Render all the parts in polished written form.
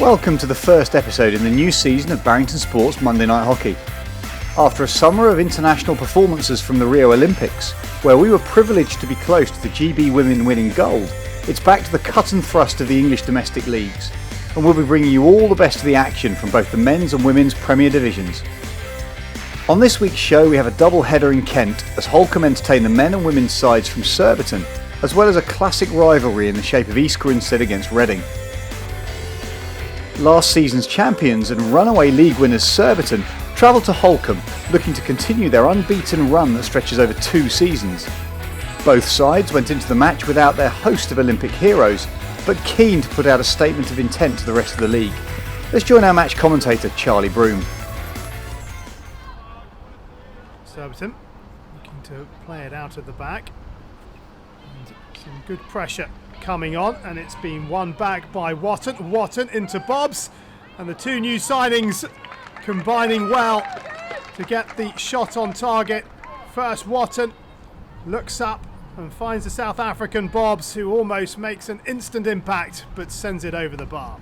Welcome to the first episode in the new season of Barrington Sports Monday Night Hockey. After a summer of international performances from the Rio Olympics, where we were privileged to be close to the GB women winning gold, it's back to the cut and thrust of the English domestic leagues, and we'll be bringing you all the best of the action from both the men's and women's Premier divisions. On this week's show we have a double header in Kent as Holcombe entertain the men and women's sides from Surbiton, as well as a classic rivalry in the shape of East Grinstead against Reading. Last season's champions and runaway league winners Surbiton travelled to Holcombe, looking to continue their unbeaten run that stretches over 2 seasons. Both sides went into the match without their host of Olympic heroes, but keen to put out a statement of intent to the rest of the league. Let's join our match commentator Charlie Brougham. Surbiton looking to play it out of the back, and some good pressure coming on, and it's been won back by Watton into Bobs, and the two new signings combining well to get the shot on target. First Watton looks up and finds the South African Bobs, who almost makes an instant impact but sends it over the bar.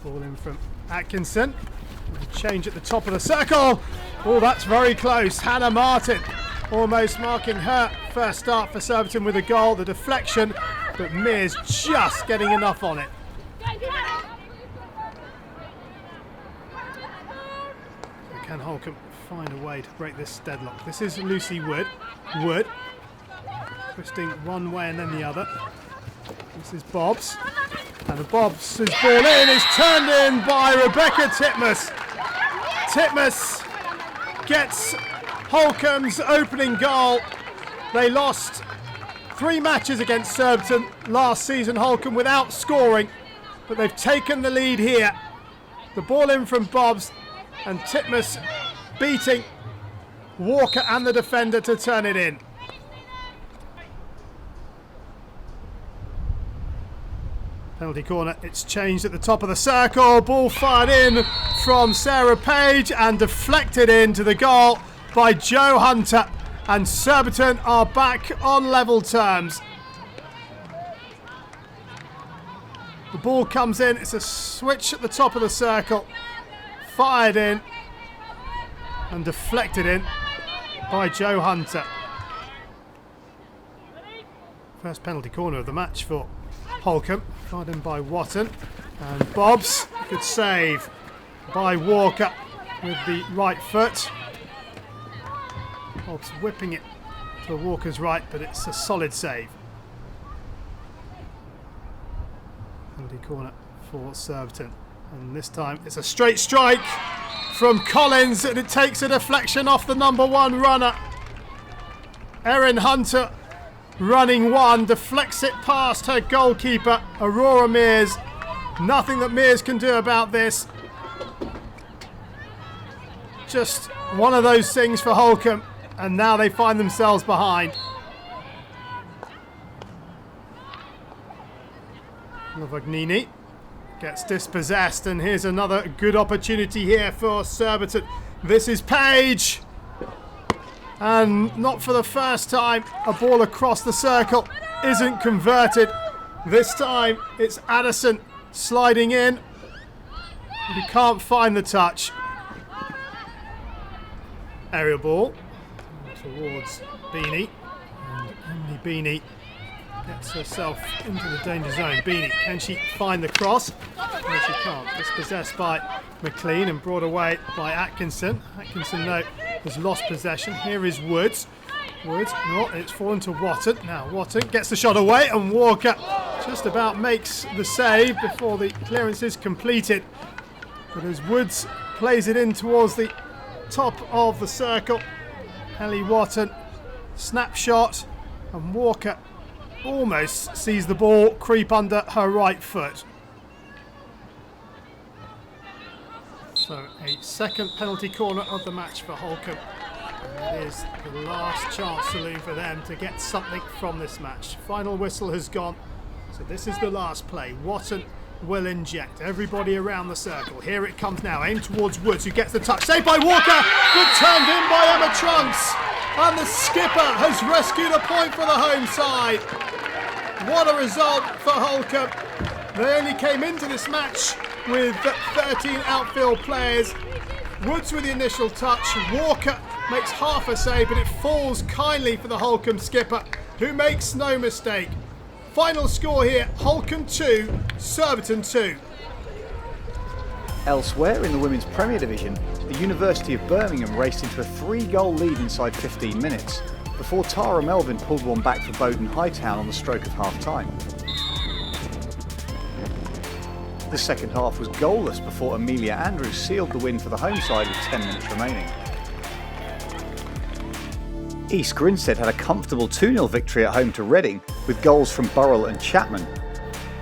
Ball in from Atkinson. Change at the top of the circle. Oh, that's very close. Hannah Martin almost marking her first start for Surbiton with a goal. The deflection, but Mears just getting enough on it. So can Holcombe find a way to break this deadlock? This is Lucy Wood. Wood twisting one way and then the other. This is Bobs. And the Bobs' ball in is turned in by Rebecca Titmus. Titmus gets Holcombe's opening goal. They lost 3 matches against Surbiton last season, Holcombe, without scoring, but they've taken the lead here. The ball in from Bobs, and Titmus beating Walker and the defender to turn it in. Penalty corner, it's changed at the top of the circle. Ball fired in from Sarah Page and deflected into the goal by Jo Hunter. And Surbiton are back on level terms. The ball comes in, it's a switch at the top of the circle. Fired in and deflected in by Jo Hunter. First penalty corner of the match for Holcombe, fired in by Watton, and Bobs, good save by Walker with the right foot. Bobs whipping it to Walker's right, but it's a solid save. Penalty corner for Surbiton, and this time it's a straight strike from Collins, and it takes a deflection off the number 1 runner. Erin Hunter, running one, deflects it past her goalkeeper, Aurora Mears. Nothing that Mears can do about this. Just one of those things for Holcombe, and now they find themselves behind. Lavagnini gets dispossessed, and here's another good opportunity here for Surbiton. This is Page. And not for the first time, a ball across the circle isn't converted. This time it's Addison sliding in. He can't find the touch. Aerial ball towards Beanie. And Emily Beanie gets herself into the danger zone. Beanie, can she find the cross? No, she can't. Dispossessed by McLean and brought away by Atkinson. Atkinson, no, has lost possession. Here is Woods. Woods, no, it's fallen to Watton. Now Watton gets the shot away, and Walker just about makes the save before the clearance is completed. But as Woods plays it in towards the top of the circle, Ellie Watton, snapshot, and Walker almost sees the ball creep under her right foot. So a second penalty corner of the match for Holcombe. And it is the last chance saloon for them to get something from this match. Final whistle has gone. So this is the last play. Watton will inject everybody around the circle. Here it comes now, aimed towards Woods, who gets the touch. Saved by Walker, but turned in by Emma Trunks. And the skipper has rescued a point for the home side. What a result for Holcombe. They only came into this match with 13 outfield players. Woods with the initial touch. Walker makes half a save, but it falls kindly for the Holcombe skipper, who makes no mistake. Final score here, Holcombe 2, Surbiton 2. Elsewhere in the Women's Premier Division, the University of Birmingham raced into a 3-goal lead inside 15 minutes, before Tara Melvin pulled one back for Bowden Hightown on the stroke of half-time. The second half was goalless before Amelia Andrews sealed the win for the home side with 10 minutes remaining. East Grinstead had a comfortable 2-0 victory at home to Reading, with goals from Burrell and Chapman.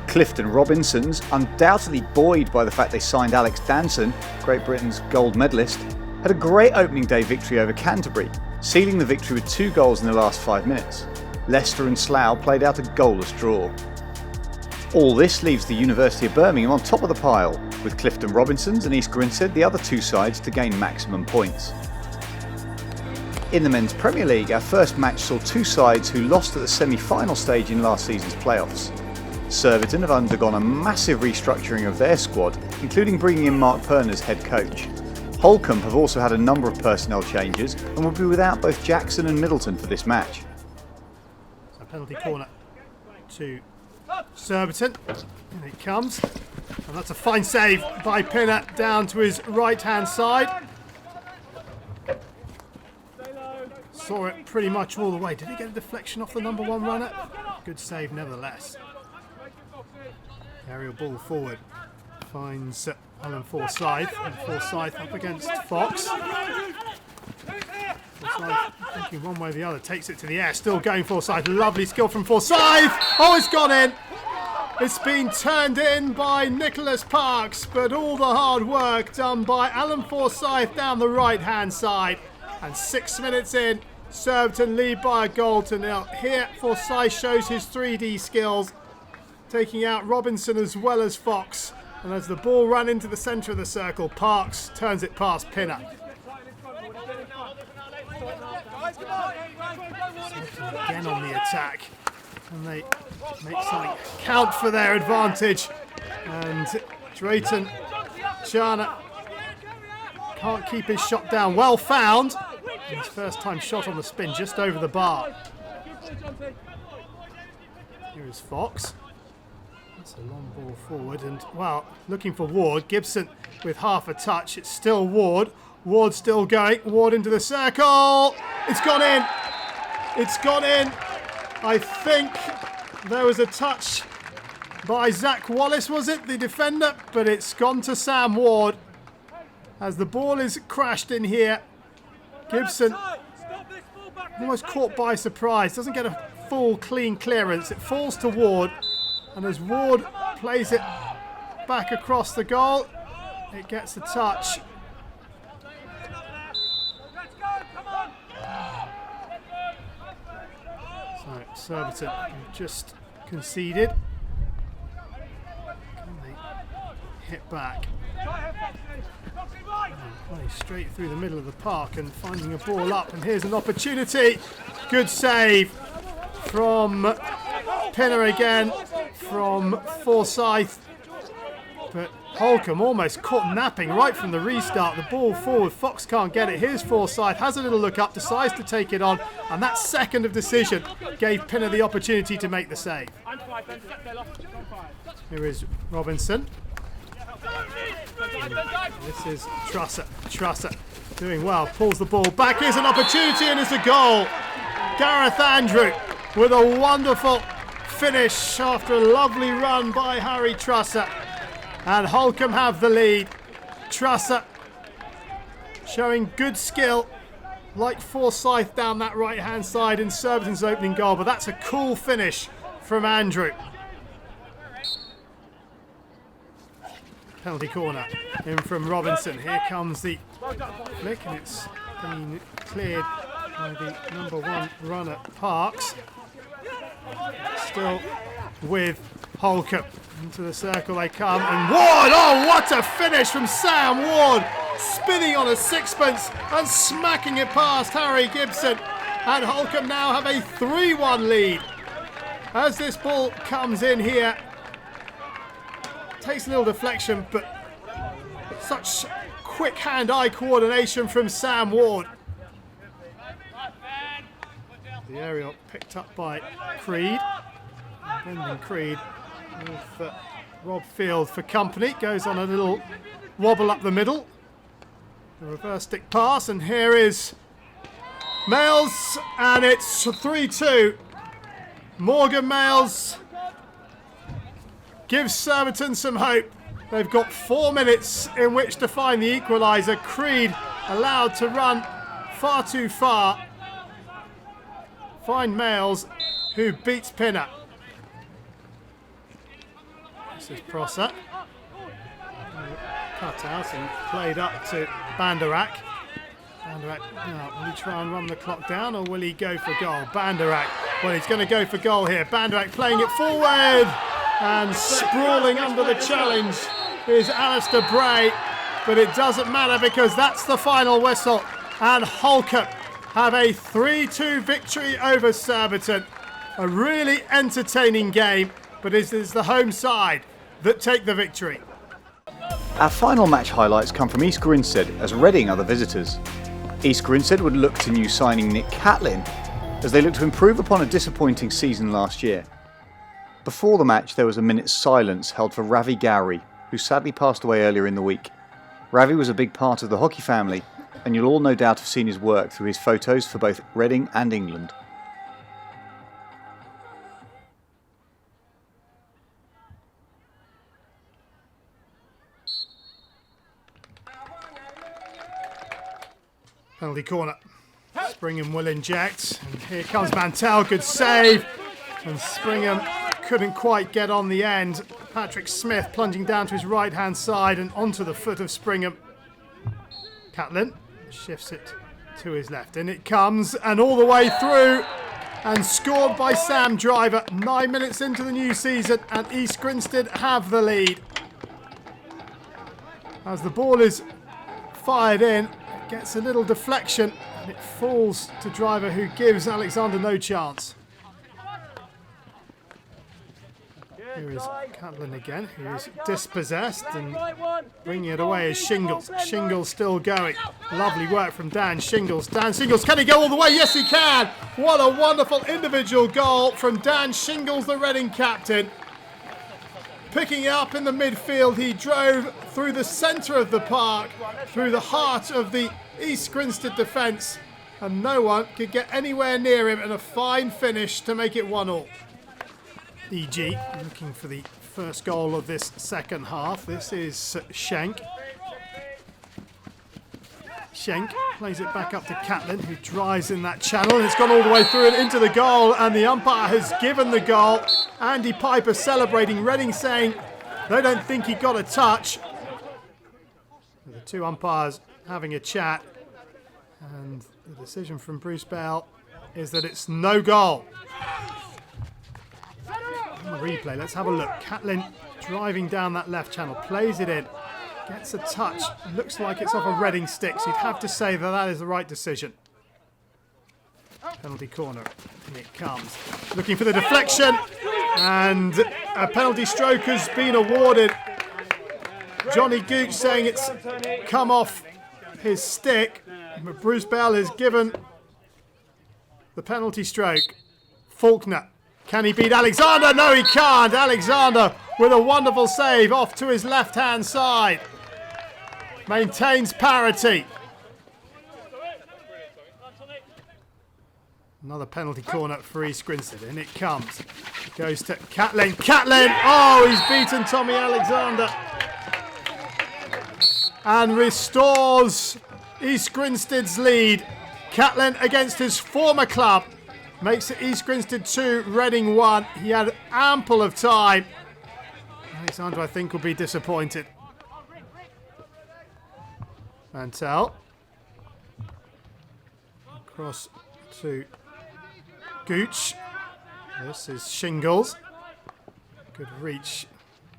Clifton Robinsons, undoubtedly buoyed by the fact they signed Alex Danson, Great Britain's gold medalist, had a great opening day victory over Canterbury, sealing the victory with 2 goals in the last 5 minutes. Leicester and Slough played out a goalless draw. All this leaves the University of Birmingham on top of the pile, with Clifton Robinsons and East Grinstead the other 2 sides to gain maximum points. In the Men's Premier League, our first match saw 2 sides who lost at the semi-final stage in last season's playoffs. Surbiton have undergone a massive restructuring of their squad, including bringing in Mark Pern as head coach. Holcombe have also had a number of personnel changes and will be without both Jackson and Middleton for this match. So penalty corner to Surbiton, and it comes, and that's a fine save by Pinner down to his right hand side. Saw it pretty much all the way. Did he get a deflection off the number 1 runner? Good save nevertheless. Aerial ball forward, finds Alan Forsyth, and Forsyth up against Fox. Forsyth thinking one way or the other, takes it to the air, still going Forsyth, lovely skill from Forsyth, oh it's gone in! It's been turned in by Nicholas Parks, but all the hard work done by Alan Forsyth down the right hand side, and 6 minutes in, Surbiton lead by a goal to 0. Here Forsyth shows his 3D skills, taking out Robinson as well as Fox, and as the ball ran into the centre of the circle, Parks turns it past Pinner. Again on the attack, and they make something count for their advantage, and Drayton Chana can't keep his shot down. Well found, his first time shot on the spin just over the bar. Here is Fox. That's a long ball forward, and well, looking for Ward. Gibson with half a touch. It's still Ward. Ward still going. Ward into the circle. It's gone in. It's gone in. I think there was a touch by Zach Wallace, was it, the defender? But it's gone to Sam Ward as the ball is crashed in here. Gibson almost caught by surprise. Doesn't get a full clean clearance. It falls to Ward. And as Ward plays it back across the goal, it gets a touch. So Surbiton just conceded. Can they hit back? Playing straight through the middle of the park and finding a ball up, and here's an opportunity. Good save from Pinner again, from Forsyth, but Holcombe almost caught napping right from the restart. The ball forward, Fox can't get it. Here's Forsyth, has a little look up, decides to take it on, and that second of decision gave Pinner the opportunity to make the save. Here is Robinson. This is Trusser doing well, pulls the ball back. Here's an opportunity, and it's a goal. Gareth Andrew with a wonderful finish after a lovely run by Harry Trusser, and Holcombe have the lead. Trusser showing good skill like Forsyth down that right hand side in Surbiton's opening goal, but that's a cool finish from Andrew. Penalty corner in from Robinson. Here comes the flick, and it's been cleared by the number 1 runner, Parks. Still with Holcombe. Into the circle they come, and Ward! Oh, what a finish from Sam Ward! Spinning on a sixpence and smacking it past Harry Gibson. And Holcombe now have a 3-1 lead. As this ball comes in here, takes a little deflection, but such quick hand-eye coordination from Sam Ward. The aerial picked up by Creed. Brendan Creed with Rob Field for company. Goes on a little wobble up the middle. The reverse stick pass, and here is Males, and it's 3-2. Morgan Males gives Surbiton some hope. They've got 4 minutes in which to find the equaliser. Creed allowed to run far too far. Find Males, who beats Pinner. This is Prosser. Cut out and played up to Banderak. Banderak, will he try and run the clock down, or will he go for goal? Banderak, well, he's going to go for goal here. Banderak playing it forward, and sprawling under the challenge is Alistair Bray, but it doesn't matter because that's the final whistle, and Holcombe have a 3-2 victory over Surbiton. A really entertaining game, but it is the home side that take the victory. Our final match highlights come from East Grinstead as Reading are the visitors. East Grinstead would look to new signing Nick Catlin as they look to improve upon a disappointing season last year. Before the match there was a minute's silence held for Ravi Gowrie, who sadly passed away earlier in the week. Ravi was a big part of the hockey family, and you'll all no doubt have seen his work through his photos for both Reading and England. Penalty corner. Springham will inject, and here comes Mantell, good save, and Springham couldn't quite get on the end. Patrick Smith plunging down to his right hand side and onto the foot of Springham. Catlin shifts it to his left, and it comes, and all the way through, and scored by Sam Driver. 9 minutes into the new season, and East Grinstead have the lead. As the ball is fired in, it gets a little deflection, and it falls to Driver, who gives Alexander no chance. Here is Catlin again, who is dispossessed, and bringing it away is Shingles. Shingles still going. Lovely work from Dan Shingles. Dan Shingles, can he go all the way? Yes, he can. What a wonderful individual goal from Dan Shingles, the Reading captain. Picking it up in the midfield, he drove through the centre of the park, through the heart of the East Grinstead defence, and no one could get anywhere near him, and a fine finish to make it 1-1. EG looking for the first goal of this second half. This is Schenk. Schenk plays it back up to Catlin, who drives in that channel, and it's gone all the way through and into the goal, and the umpire has given the goal. Andy Piper celebrating, Reading saying they don't think he got a touch. The two umpires having a chat, and the decision from Bruce Bell is that it's no goal. On the replay, let's have a look. Catlin driving down that left channel, plays it in, gets a touch, looks like it's off a Reading stick, so you'd have to say that that is the right decision. Penalty corner, here it comes. Looking for the deflection, and a penalty stroke has been awarded. Johnny Gooch saying it's come off his stick, but Bruce Bell has given the penalty stroke. Faulkner, can he beat Alexander? No, he can't. Alexander with a wonderful save off to his left-hand side. Maintains parity. Another penalty corner for East Grinstead, and it comes. It goes to Catlin. Catlin! Oh, he's beaten Tommy Alexander. And restores East Grinstead's lead. Catlin against his former club makes it East Grinstead 2, Reading 1. He had ample of time. Alexander, I think, will be disappointed. Mantell. Across to Gooch. This is Shingles. Good reach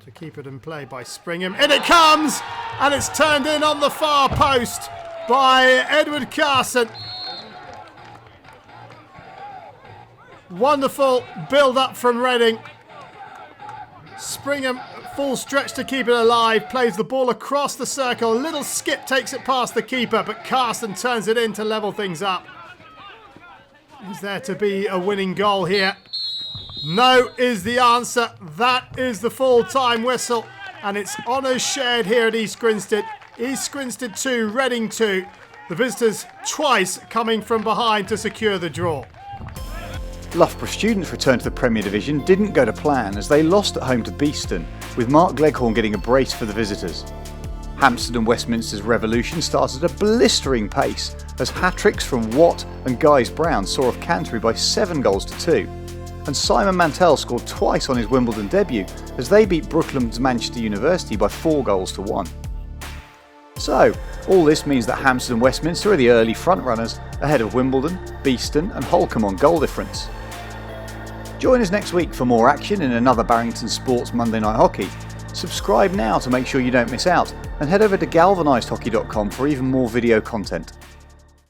to keep it in play by Springham. In it comes! And it's turned in on the far post by Edward Carson. Wonderful build-up from Reading. Springham full stretch to keep it alive, plays the ball across the circle, little skip takes it past the keeper, but Carson turns it in to level things up. Is there to be a winning goal here? No is the answer. That is the full-time whistle, and it's honours shared here at East Grinstead. East Grinstead 2, Reading 2. The visitors twice coming from behind to secure the draw. Loughborough Students' return to the Premier Division didn't go to plan as they lost at home to Beeston, with Mark Leghorn getting a brace for the visitors. Hampstead and Westminster's revolution started at a blistering pace as hat-tricks from Watt and Guys Brown saw off Canterbury by 7 goals to 2. And Simon Mantell scored twice on his Wimbledon debut as they beat Brooklands Manchester University by 4 goals to 1. So, all this means that Hampstead and Westminster are the early frontrunners ahead of Wimbledon, Beeston and Holcombe on goal difference. Join us next week for more action in another Barrington Sports Monday Night Hockey. Subscribe now to make sure you don't miss out, and head over to galvanisedhockey.com for even more video content.